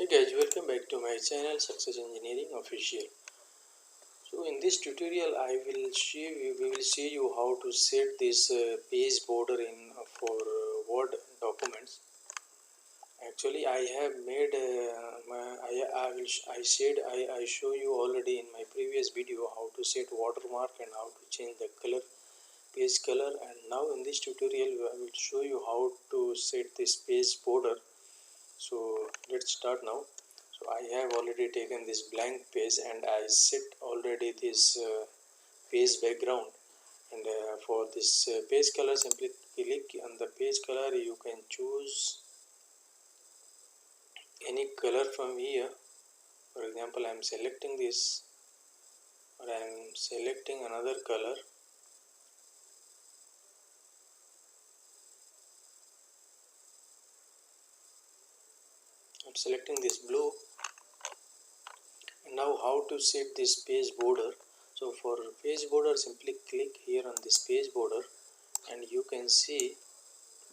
Hey guys, welcome back to my channel Success Engineering Official. So in this tutorial we will see you how to set this page border in for Word documents. Actually I have made I show you already in my previous video how to set watermark and how to change the color, page color, and now in this tutorial I will show you how to set this page border. So let's start now. So I have already taken this blank page and I set already this page background, and for this page color, simply click on the page color. You can choose any color from here. For example, I am selecting this, or I am selecting another color. I am selecting this blue. And now how to set this page border. So for page border, simply click here on this page border and you can see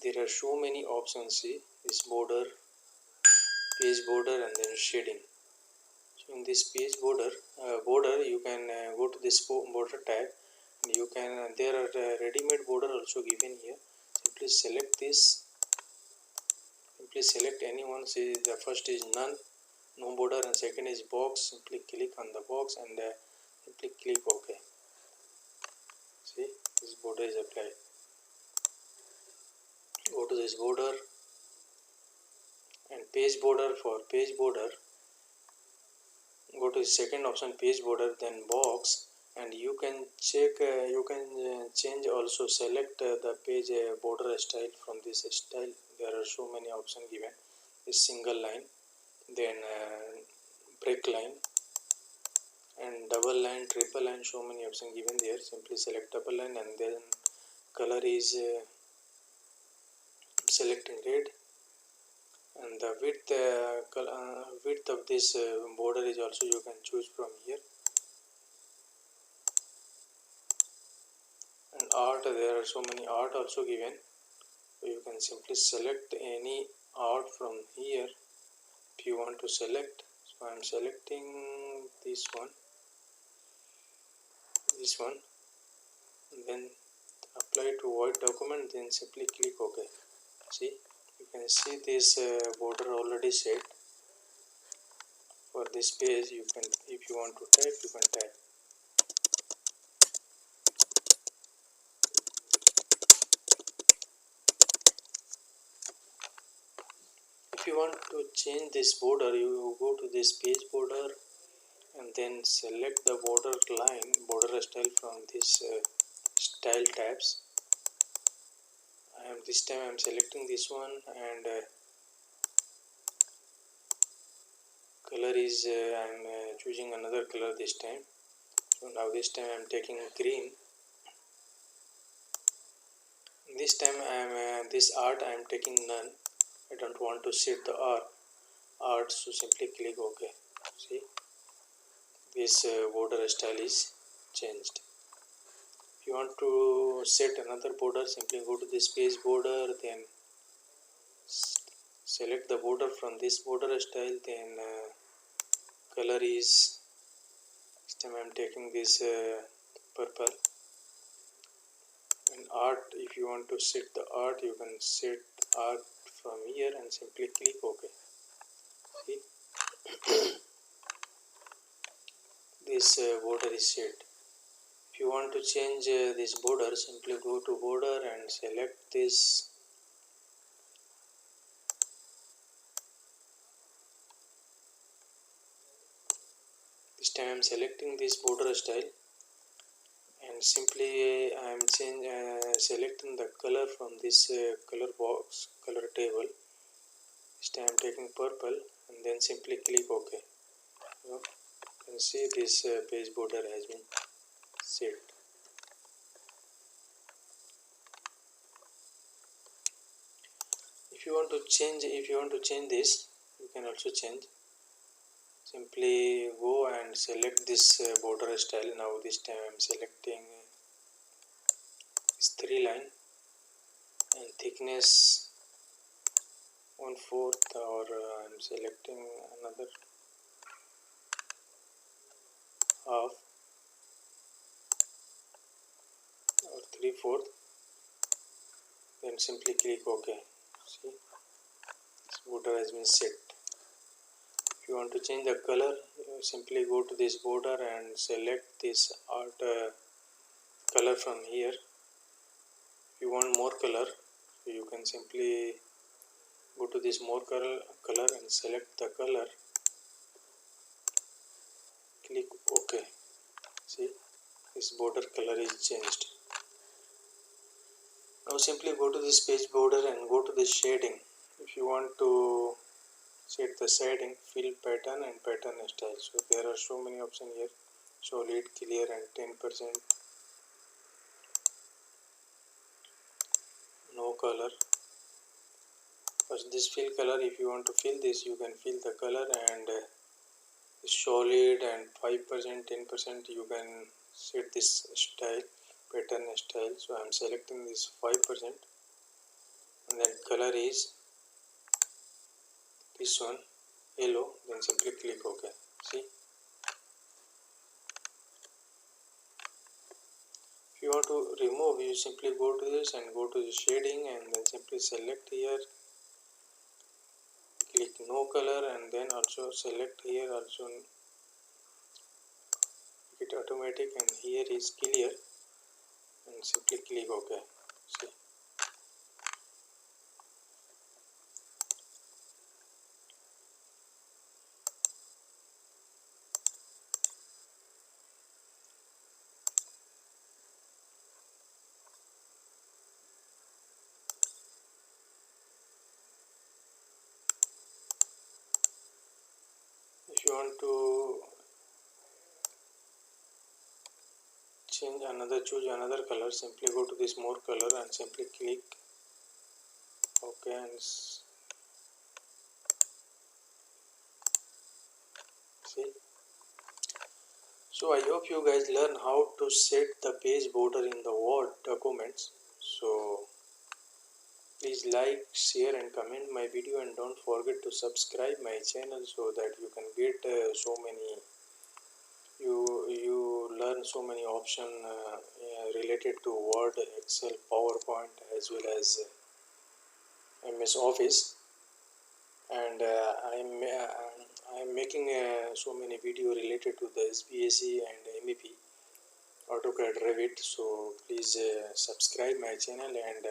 there are so many options. See this border, page border, and then shading. So in this page border you can go to this border tab, and you can there are ready-made border also given here. Simply select this, simply select any one. Say the first is none, no border, and second is box. Simply click on the box and simply click OK. See this border is applied. Go to this border and page border. For page border, go to the second option, page border, then box, and you can check you can change also. Select the page border style. From this style there are so many options given. This single line, then break line, and double line, triple line, so many options given there. Simply select double line and then color is selecting red, and the width of this border is also you can choose from here. And art, there are so many art also given, so you can simply select any art from here if you want to select. So I am selecting this one, and then apply to Word document, then simply click OK. See, you can see this border already set. For this page you can, if you want to type, you can type. If you want to change this border, you go to this page border and then select the border line, border style from this style tabs. This time I am selecting this one, and color is I am choosing another color this time. So now this time I am taking green. This time I am this art I am taking none. I don't want to set the art, so simply click OK. See, this border style is changed. If you want to set another border, simply go to this page border, then select the border from this border style, then color is, this time I am taking this purple. And art, if you want to set the art, you can set art from here and simply click OK. See, this border is set. If you want to change this border, simply go to border and select this. This time I am selecting this border style, and simply I am selecting the color from this color box, color table. This time I am taking purple and then simply click OK. You can see this page border has been set. If you want to change this, you can also change. Simply go and select this border style. Now this time I am selecting this 3 line and thickness 1/4, or I'm selecting another half, or 3/4, then simply click OK. See, this border has been set. If you want to change the color, you simply go to this border and select this art color from here. If you want more color, you can simply go to this more color and select the color, click OK. See, this border color is changed. Now simply go to this page border and go to this shading. If you want to set the shading, fill pattern and pattern style. So there are so many options here: solid, clear and 10%, no color. First this fill color, if you want to fill this, you can fill the color, and solid and 5%, 10%, you can set this style, pattern style. So I am selecting this 5%, and then color is this one, yellow, then simply click OK. See, if you want to remove, you simply go to this and go to the shading, and then simply select here, click no color, and then also select here, also make it automatic, and here is clear, and simply click OK. See, if you want to change another, choose another color, simply go to this more color and simply click OK. And see, so I hope you guys learn how to set the page border in the Word documents. So please like, share and comment my video, and don't forget to subscribe my channel so that you can get so many, you learn so many options related to Word, Excel, PowerPoint as well as MS Office. And I'm making so many video related to the SPSC and MEP, AutoCAD, Revit. So please subscribe my channel and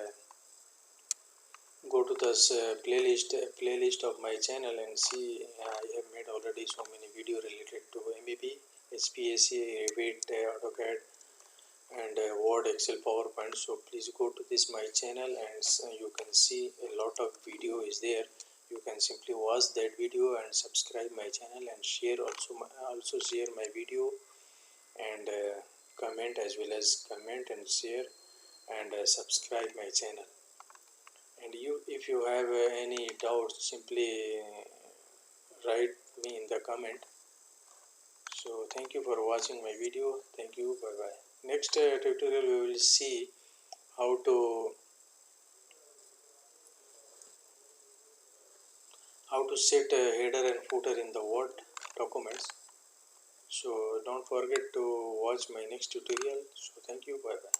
go to this playlist of my channel and see. I have made already so many video related to MEP, SPSC, Revit, AutoCAD and Word, Excel, PowerPoint. So please go to this my channel, and you can see a lot of video is there. You can simply watch that video and subscribe my channel and share also share my video, and comment as well as comment and share, and subscribe my channel. And you, if you have any doubts, simply write me in the comment. So thank you for watching my video. Thank you. Bye bye. Next tutorial we will see how to set a header and footer in the Word documents. So don't forget to watch my next tutorial. So thank you. Bye bye.